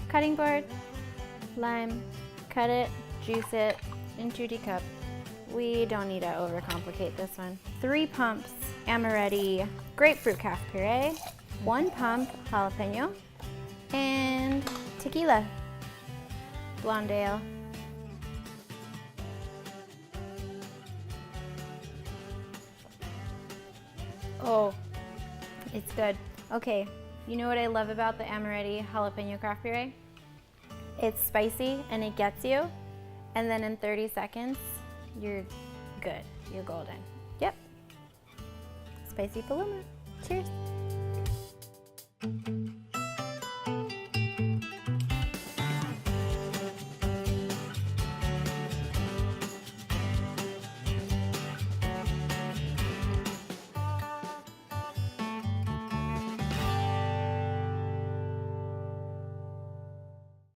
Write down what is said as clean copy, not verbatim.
Cutting board, lime, cut it, juice it into a cup. We don't need to overcomplicate this one. 3 pumps Amoretti grapefruit calf puree, 1 pump jalapeno, and tequila, blonde ale. Oh, it's good. Okay, you know what I love about the Amoretti jalapeno craft puree? It's spicy and it gets you, and then in 30 seconds, you're good. You're golden. Yep. Spicy Paloma. Cheers.